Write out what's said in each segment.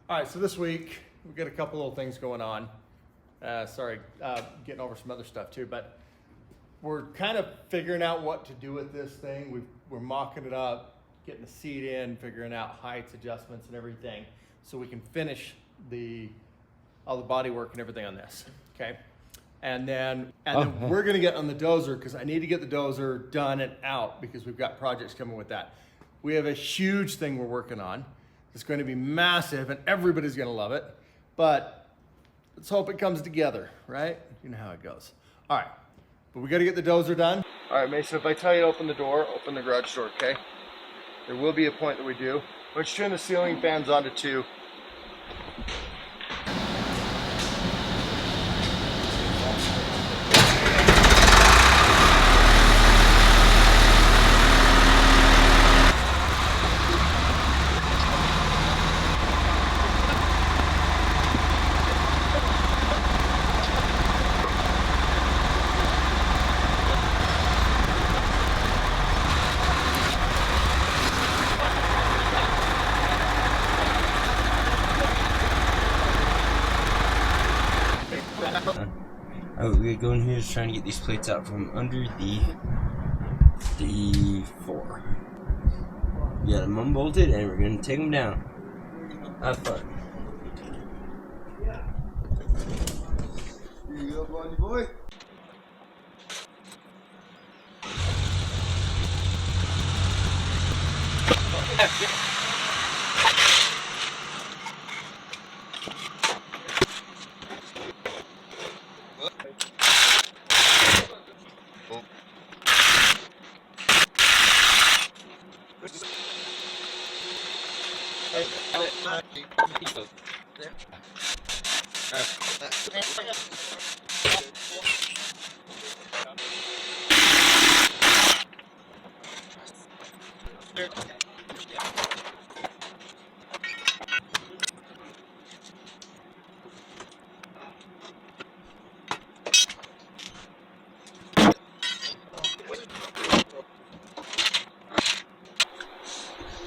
All right, so this week we've got a couple little things going on. Getting over some other stuff too, but we're kind of figuring out what to do with this thing. We're mocking it up, getting the seat in, figuring out heights, adjustments, and everything, so we can finish all the body work and everything on this. Okay, and then we're gonna get on the dozer because I need to get the dozer done and out because we've got projects coming with that. We have a huge thing we're working on. It's going to be massive and everybody's going to love it, but let's hope it comes together, right? You know how it goes. All right, but we got to get the dozer done. All right, Mason, if I tell you to open the door, open the garage door, okay? There will be a point that we do. Let's turn the ceiling fans on to 2. We're going here just trying to get these plates out from under the floor. We got them unbolted and we're going to take them down. Have fun. Here you go, buddy boy.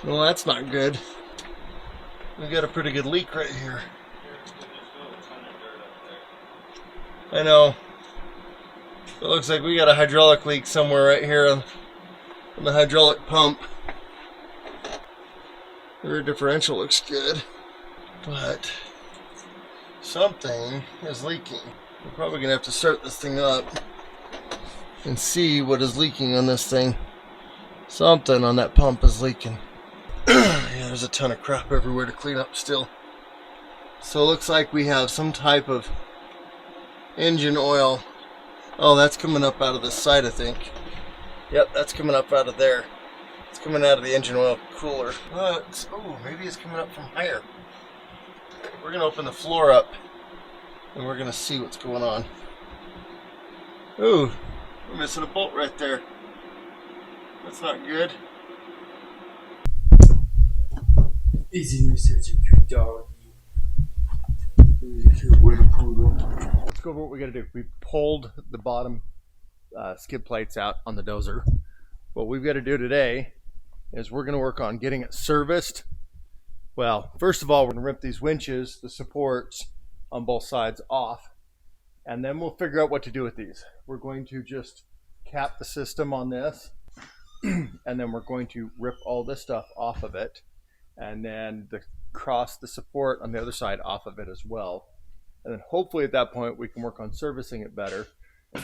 Well, that's not good. We got a pretty good leak right here. I know. It looks like we got a hydraulic leak somewhere right here on the hydraulic pump. The rear differential looks good, but something is leaking. We're probably gonna have to start this thing up and see what is leaking on this thing. Something on that pump is leaking. Yeah, there's a ton of crap everywhere to clean up still. So it looks like we have some type of engine oil. Oh, that's coming up out of this side, I think. Yep, that's coming up out of there. It's coming out of the engine oil cooler. But, oh, maybe it's coming up from higher. We're gonna open the floor up and we're gonna see what's going on. Ooh, we're missing a bolt right there. That's not good. Isn't this such a cute dog? Let's go over what we got to do. We pulled the bottom skid plates out on the dozer. What we've got to do today is we're going to work on getting it serviced. Well, first of all, we're going to rip these winches, the supports on both sides off, and then we'll figure out what to do with these. We're going to just cap the system on this, and then we're going to rip all this stuff off of it, and then cross the support on the other side off of it as well. And then hopefully at that point we can work on servicing it better.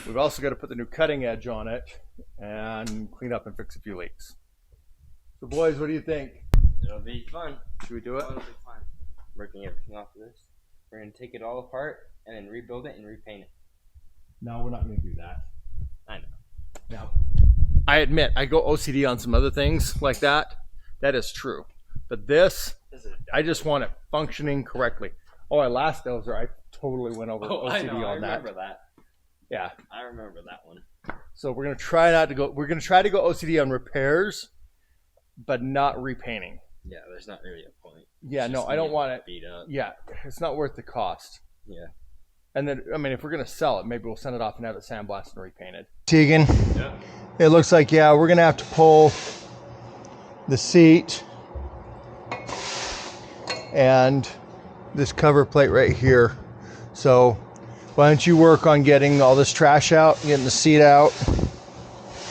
We've also got to put the new cutting edge on it and clean up and fix a few leaks. So boys, what do you think? It'll be fun. Should we do it? It'll be fun. Working everything off of this. We're going to take it all apart and then rebuild it and repaint it. No, we're not going to do that. I know. Now, I admit I go OCD on some other things like that. That is true. But this, I just want it functioning correctly. Oh, our last dozer, I totally went over OCD I know, on that. I remember that. Yeah. I remember that one. So we're gonna try not to go. We're gonna try to go OCD on repairs, but not repainting. Yeah, there's not really a point. Yeah, no, I don't want it beat up. Yeah, it's not worth the cost. Yeah. And then, I mean, if we're gonna sell it, maybe we'll send it off and have it sandblasted and repainted. Tegan. Yeah. It looks like, yeah, we're gonna have to pull the seat and this cover plate right here. So why don't you work on getting all this trash out, getting the seat out,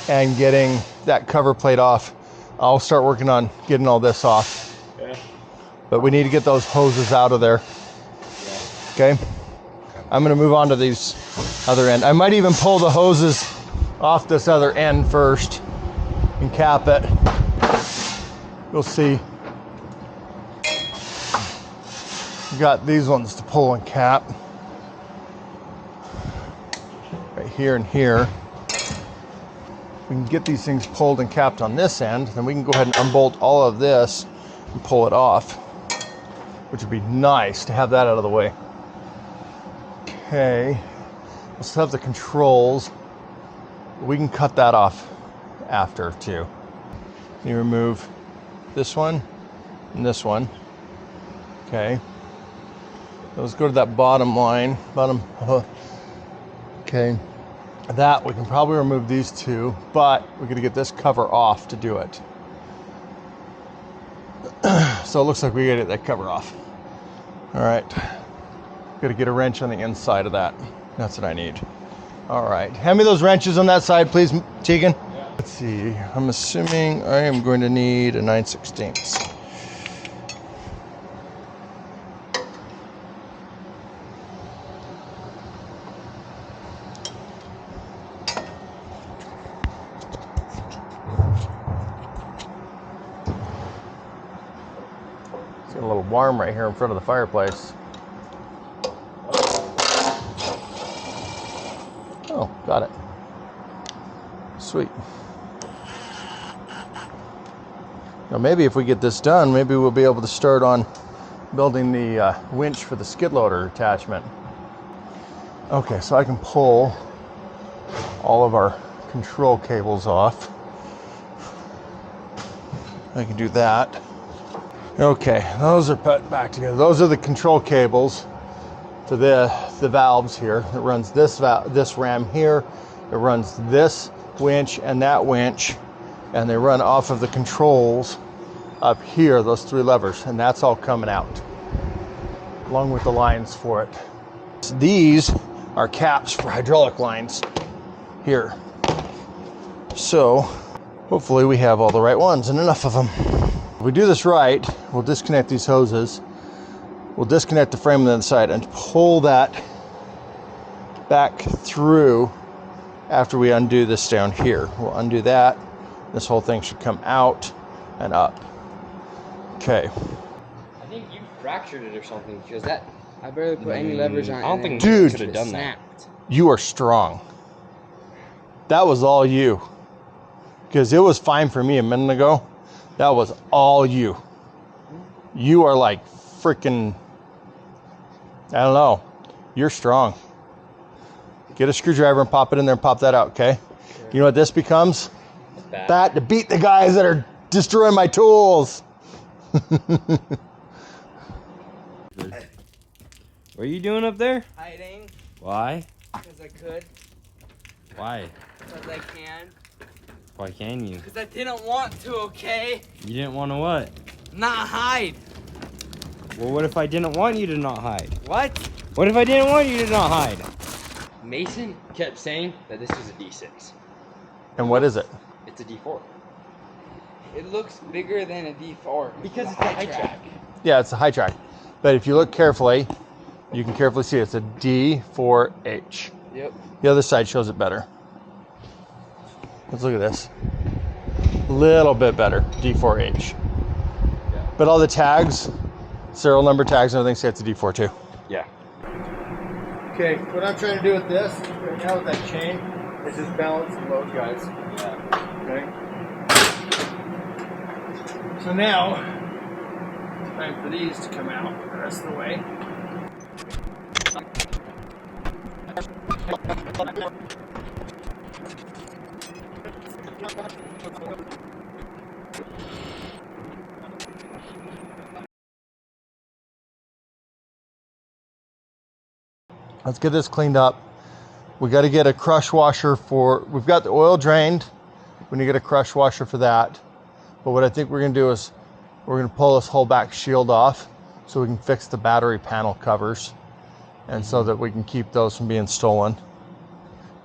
and getting that cover plate off. I'll start working on getting all this off. Yeah. But we need to get those hoses out of there. Yeah. Okay? I'm gonna move on to these other end. I might even pull the hoses off this other end first and cap it. You'll see. We got these ones to pull and cap. Right here and here. We can get these things pulled and capped on this end, then we can go ahead and unbolt all of this and pull it off, which would be nice to have that out of the way. Okay, we'll still have the controls. We can cut that off after too. You remove this one and this one. Okay. Let's go to that bottom line, okay. That we can probably remove these two, but we're gonna get this cover off to do it. So it looks like we gotta get that cover off. All right, gotta get a wrench on the inside of that. That's what I need. All right, hand me those wrenches on that side, please, Tegan. Yeah. Let's see, I'm assuming I am going to need a 9/16. It's getting a little warm right here in front of the fireplace. Oh, got it. Sweet. Now maybe if we get this done, maybe we'll be able to start on building the winch for the skid loader attachment. Okay, so I can pull all of our control cables off. I can do that. Okay, those are put back together. Those are the control cables to the valves here. It runs this ram here. It runs this winch and that winch, and they run off of the controls up here, those three levers, and that's all coming out along with the lines for it. So these are caps for hydraulic lines here. So hopefully we have all the right ones and enough of them. If we do this right, we'll disconnect these hoses. We'll disconnect the frame on the inside and pull that back through after we undo this down here. We'll undo that. This whole thing should come out and up. Okay. I think you fractured it or something, because that I barely put any leverage on it. I don't think Dude, you could have done that. You are strong. That was all you. Because it was fine for me a minute ago. That was all you. You are like freaking, I don't know. You're strong. Get a screwdriver and pop it in there and pop that out, okay? Sure. You know what this becomes? Bat to beat the guys that are destroying my tools. What are you doing up there? Hiding. Why? Because I could. Why? Because I can. Why can you? Because I didn't want to, okay? You didn't want to what? Not hide. Well, what if I didn't want you to not hide? What? What if I didn't want you to not hide? Mason kept saying that this was a D6. And what is it? It's a D4. It looks bigger than a D4. Because it's a high track. Yeah, it's a high track. But if you look carefully, you can carefully see it's a D4H. Yep. The other side shows it better. Let's look at this. A little bit better, D4H. Yeah. But all the tags, serial number tags and everything say it's a D4 too. Yeah. Okay, what I'm trying to do with this, right now with that chain, is just balance the load, guys. Yeah. Okay? So now, time for these to come out the rest of the way. Let's get this cleaned up. We got to get a crush washer for, we've got the oil drained. We need to get a crush washer for that. But what I think we're going to do is we're going to pull this whole back shield off so we can fix the battery panel covers, and so that we can keep those from being stolen.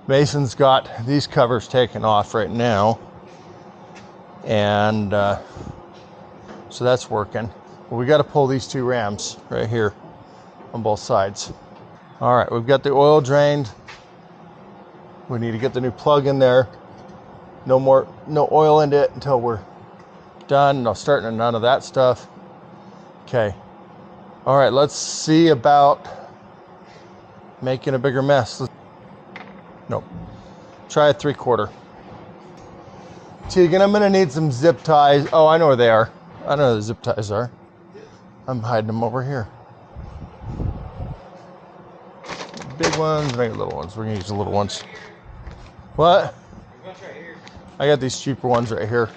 Mason's got these covers taken off right now, and so that's working. Well, we got to pull these two rams right here on both sides. All right, we've got the oil drained. We need to get the new plug in there. No oil into it until we're done. No starting and none of that stuff. Okay. All right, let's see about making a bigger mess. Nope. Try a 3/4. Tegan, I'm gonna need some zip ties. Oh, I know where they are. I know where the zip ties are. I'm hiding them over here. Big ones and I got little ones. We're gonna use the little ones. What? I got these cheaper ones right here.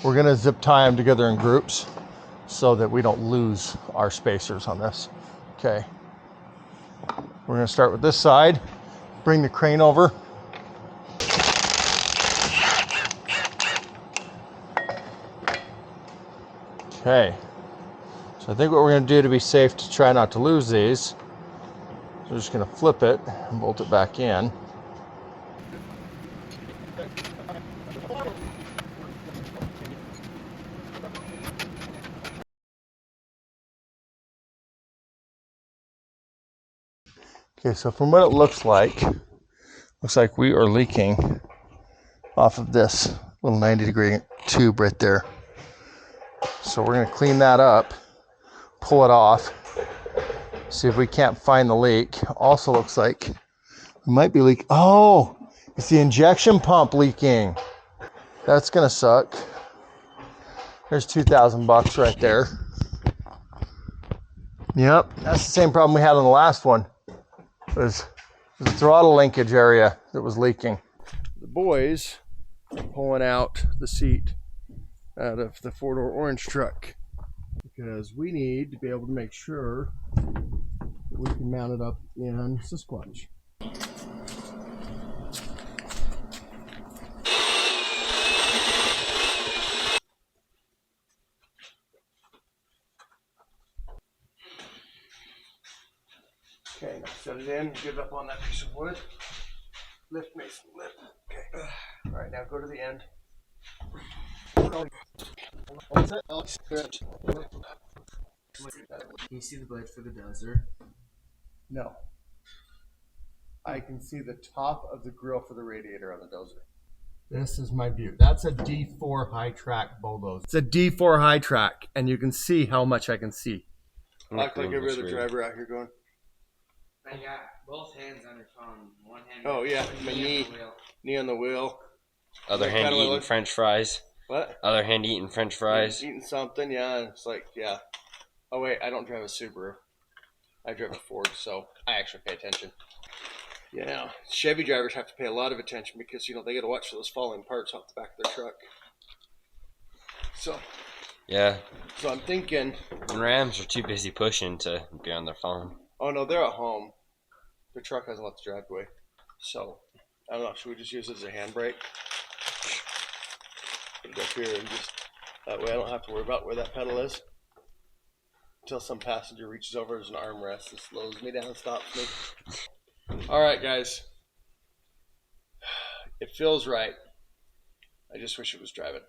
We're gonna zip tie them together in groups so that we don't lose our spacers on this. Okay. We're gonna start with this side. Bring the crane over. Okay. So I think what we're gonna do to be safe to try not to lose these, we're just gonna flip it and bolt it back in. Okay, so from what it looks like we are leaking off of this little 90-degree tube right there. So we're gonna clean that up, pull it off, see if we can't find the leak. Also looks like we might be leaking. Oh, it's the injection pump leaking. That's gonna suck. There's $2,000 right there. Yep, that's the same problem we had on the last one. It was the throttle linkage area that was leaking. The boys are pulling out the seat out of the 4-door orange truck because we need to be able to make sure that we can mount it up in sixsquatch. Okay, now set it in, get it up on that piece of wood. Lift, Mason, lift. Okay. All right, now go to the end. Can you see the blade for the dozer? No. I can see the top of the grill for the radiator on the dozer. This is my view. That's a D4 high track bulldozer. It's a D4 high track, and you can see how much I can see. Act like every other driver out here going. I got both hands on your phone. One hand. Oh yeah, my knee on the wheel. Other hand eating French fries. What? Other hand eating French fries. Eating something, yeah. It's like, yeah. Oh wait, I don't drive a Subaru. I drive a Ford, so I actually pay attention. Yeah, Chevy drivers have to pay a lot of attention because, you know, they got to watch for those falling parts off the back of their truck. So. Yeah. So I'm thinking. And Rams are too busy pushing to be on their phone. Oh no, they're at home. The truck hasn't left the driveway. So, I don't know, should we just use it as a handbrake? Put it up here and just, that way I don't have to worry about where that pedal is. Until some passenger reaches over as an armrest and slows me down and stops me. Alright guys. It feels right. I just wish it was driving.